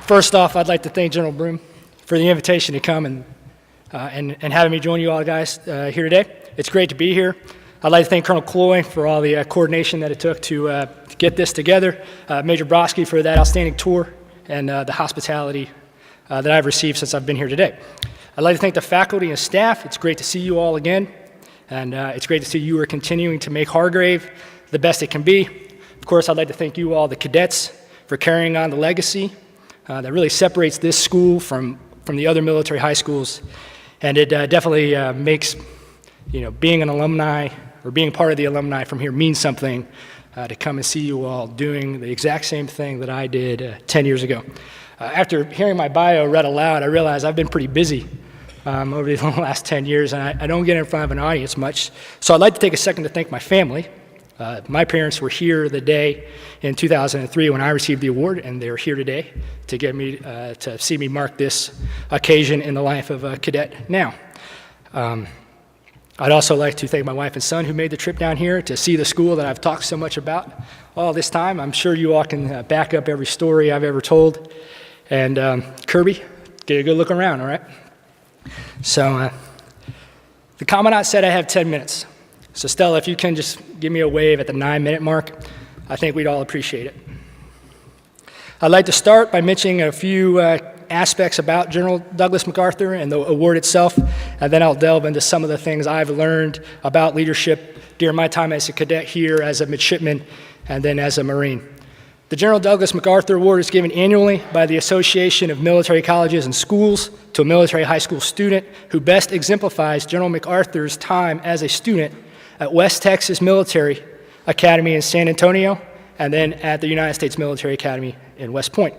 First off, I'd like to thank General Broom for the invitation to come and having me join you all guys here today. It's great to be here. I'd like to thank Colonel Cloy for all the coordination that it took to get this together, Major Brodsky for that outstanding tour, and the hospitality that I've received since I've been here today. I'd like to thank the faculty and staff. It's great to see you all again, and it's great to see you are continuing to make Hargrave the best it can be. Of course, I'd like to thank you all, the cadets, for carrying on the legacy that really separates this school from the other military high schools, and it definitely makes, being an alumni or being part of the alumni from here means something to come and see you all doing the exact same thing that I did 10 years ago. After hearing my bio read aloud, I realized I've been pretty busy over the last 10 years, and I don't get in front of an audience much. So I'd like to take a second to thank my family. My parents were here the day in 2003 when I received the award, and they're here today to get me to see me mark this occasion in the life of a cadet now. I'd also like to thank my wife and son who made the trip down here to see the school that I've talked so much about all this time. I'm sure you all can back up every story I've ever told. And Kirby, get a good look around, all right? So the Commandant said I have 10 minutes. So Stella, if you can just give me a wave at the 9-minute mark, I think we'd all appreciate it. I'd like to start by mentioning a few aspects about General Douglas MacArthur and the award itself, and then I'll delve into some of the things I've learned about leadership during my time as a cadet here, as a midshipman, and then as a Marine. The General Douglas MacArthur Award is given annually by the Association of Military Colleges and Schools to a military high school student who best exemplifies General MacArthur's time as a student at West Texas Military Academy in San Antonio, and then at the United States Military Academy in West Point.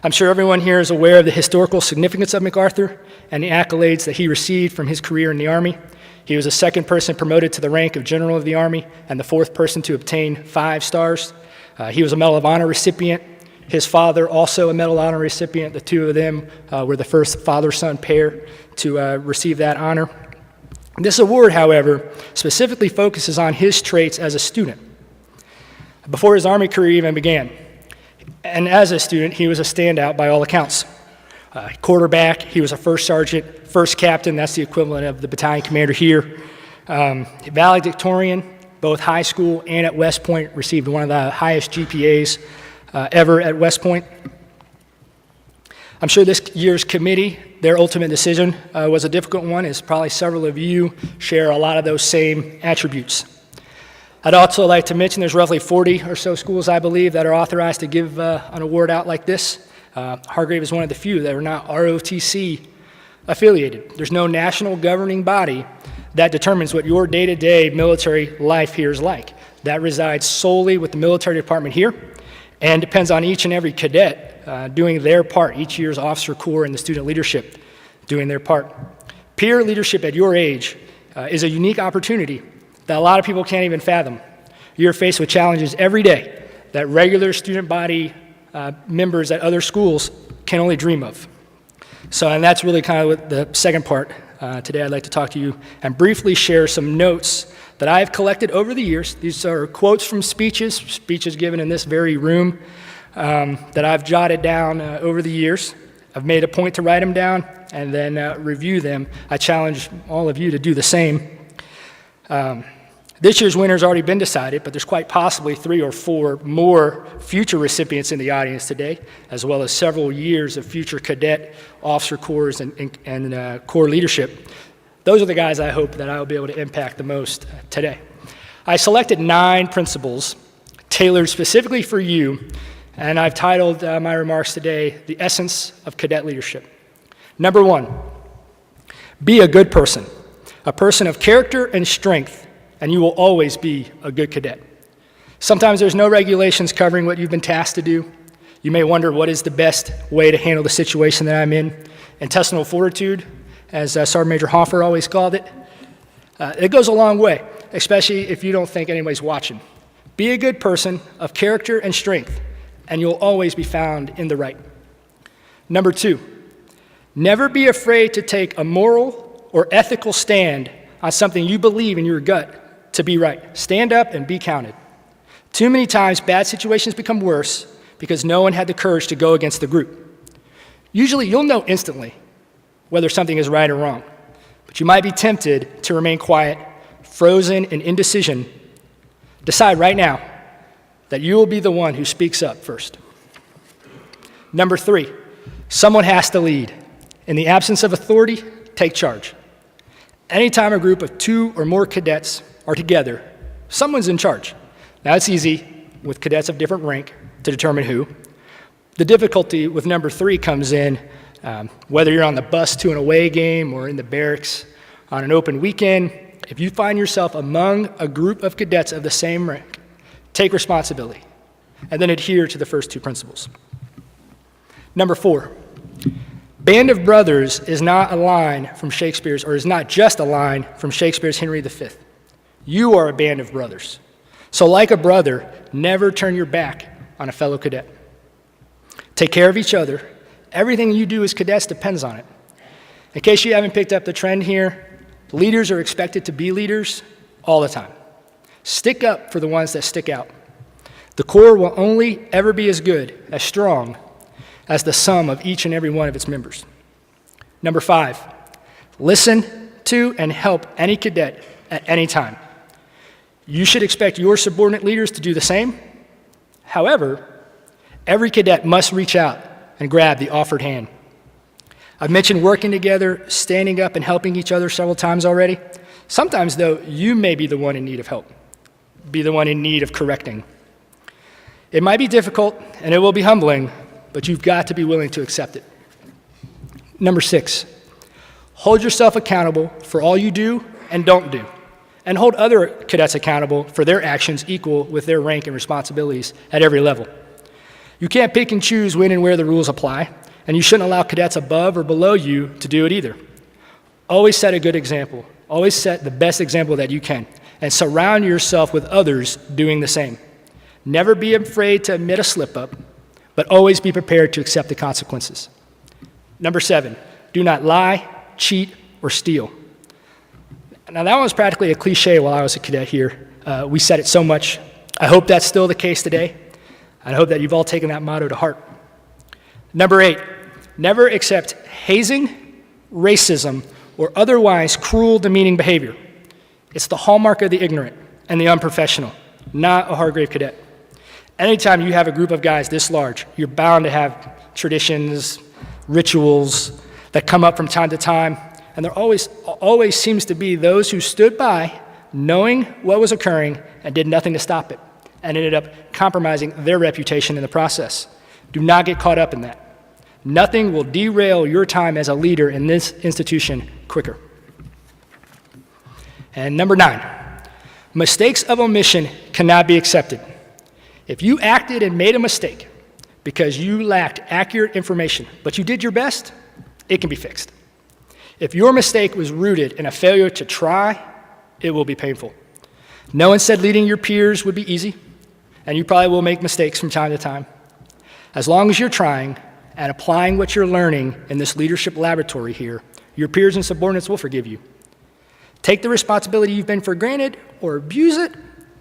I'm sure everyone here is aware of the historical significance of MacArthur and the accolades that he received from his career in the Army. He was the second person promoted to the rank of General of the Army and the fourth person to obtain 5 stars. He was a Medal of Honor recipient. His father, also a Medal of Honor recipient. The two of them were the first father-son pair to receive that honor. This award, however, specifically focuses on his traits as a student before his Army career even began. And as a student, he was a standout by all accounts. Quarterback, he was a first sergeant, first captain, that's the equivalent of the battalion commander here. Valedictorian, both high school and at West Point, received one of the highest GPAs ever at West Point. I'm sure this year's committee, their ultimate decision was a difficult one, as probably several of you share a lot of those same attributes. I'd also like to mention there's roughly 40 or so schools, I believe, that are authorized to give an award out like this. Hargrave is one of the few that are not ROTC affiliated. There's no national governing body that determines what your day-to-day military life here is like. That resides solely with the military department here and depends on each and every cadet doing their part, each year's officer corps and the student leadership doing their part. Peer leadership at your age is a unique opportunity that a lot of people can't even fathom. You're faced with challenges every day that regular student body members at other schools can only dream of. And that's really kind of what the second part. Today I'd like to talk to you and briefly share some notes that I've collected over the years. These are quotes from speeches given in this very room that I've jotted down over the years. I've made a point to write them down and then review them. I challenge all of you to do the same. This year's winner's already been decided, but there's quite possibly 3 or 4 more future recipients in the audience today, as well as several years of future cadet, officer corps, and corps leadership. Those are the guys I hope that I will be able to impact the most today. I selected 9 principles tailored specifically for you, and I've titled my remarks today, The Essence of Cadet Leadership. Number 1, be a good person, a person of character and strength, and you will always be a good cadet. Sometimes there's no regulations covering what you've been tasked to do. You may wonder what is the best way to handle the situation that I'm in. Intestinal fortitude, as Sergeant Major Hoffer always called it. It goes a long way, especially if you don't think anybody's watching. Be a good person of character and strength, and you'll always be found in the right. Number 2, never be afraid to take a moral or ethical stand on something you believe in your gut to be right. Stand up and be counted. Too many times, bad situations become worse because no one had the courage to go against the group. Usually, you'll know instantly whether something is right or wrong, but you might be tempted to remain quiet, frozen in indecision. Decide right now that you will be the one who speaks up first. Number 3, someone has to lead. In the absence of authority, take charge. Anytime a group of 2 or more cadets are together, someone's in charge. Now, it's easy with cadets of different rank to determine who. The difficulty with number 3 comes in whether you're on the bus to an away game or in the barracks on an open weekend. If you find yourself among a group of cadets of the same rank, take responsibility and then adhere to the first 2 principles. Number 4, Band of Brothers is not a line from Shakespeare's, or is not just a line from Shakespeare's Henry V. You are a band of brothers. So like a brother, never turn your back on a fellow cadet. Take care of each other. Everything you do as cadets depends on it. In case you haven't picked up the trend here, leaders are expected to be leaders all the time. Stick up for the ones that stick out. The Corps will only ever be as good, as strong, as the sum of each and every one of its members. Number 5, listen to and help any cadet at any time. You should expect your subordinate leaders to do the same. However, every cadet must reach out and grab the offered hand. I've mentioned working together, standing up and helping each other several times already. Sometimes, though, you may be the one in need of help, be the one in need of correcting. It might be difficult and it will be humbling, but you've got to be willing to accept it. Number 6, hold yourself accountable for all you do and don't do, and hold other cadets accountable for their actions equal with their rank and responsibilities at every level. You can't pick and choose when and where the rules apply, and you shouldn't allow cadets above or below you to do it either. Always set a good example. Always set the best example that you can, and surround yourself with others doing the same. Never be afraid to admit a slip-up, but always be prepared to accept the consequences. Number 7, do not lie, cheat, or steal. Now that one was practically a cliche while I was a cadet here. We said it so much. I hope that's still the case today. I hope that you've all taken that motto to heart. Number 8, never accept hazing, racism, or otherwise cruel, demeaning behavior. It's the hallmark of the ignorant and the unprofessional, not a Hargrave cadet. Anytime you have a group of guys this large, you're bound to have traditions, rituals that come up from time to time, and there always seems to be those who stood by knowing what was occurring and did nothing to stop it, and ended up compromising their reputation in the process. Do not get caught up in that. Nothing will derail your time as a leader in this institution quicker. And number 9, mistakes of omission cannot be accepted. If you acted and made a mistake because you lacked accurate information, but you did your best, it can be fixed. If your mistake was rooted in a failure to try, it will be painful. No one said leading your peers would be easy, and you probably will make mistakes from time to time. As long as you're trying and applying what you're learning in this leadership laboratory here, your peers and subordinates will forgive you. Take the responsibility you've been for granted or abuse it,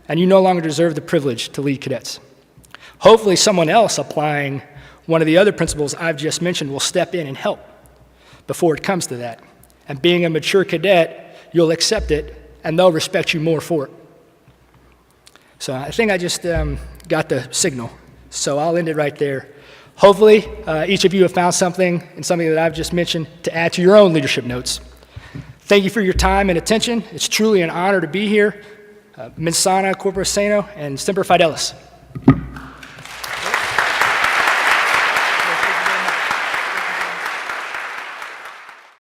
and you no longer deserve the privilege to lead cadets. Hopefully someone else applying one of the other principles I've just mentioned will step in and help before it comes to that. And being a mature cadet, you'll accept it, and they'll respect you more for it. So I think I just got the signal, so I'll end it right there. Hopefully, each of you have found something in something that I've just mentioned to add to your own leadership notes. Thank you for your time and attention. It's truly an honor to be here. Mens sana, corpore sano, and semper fidelis.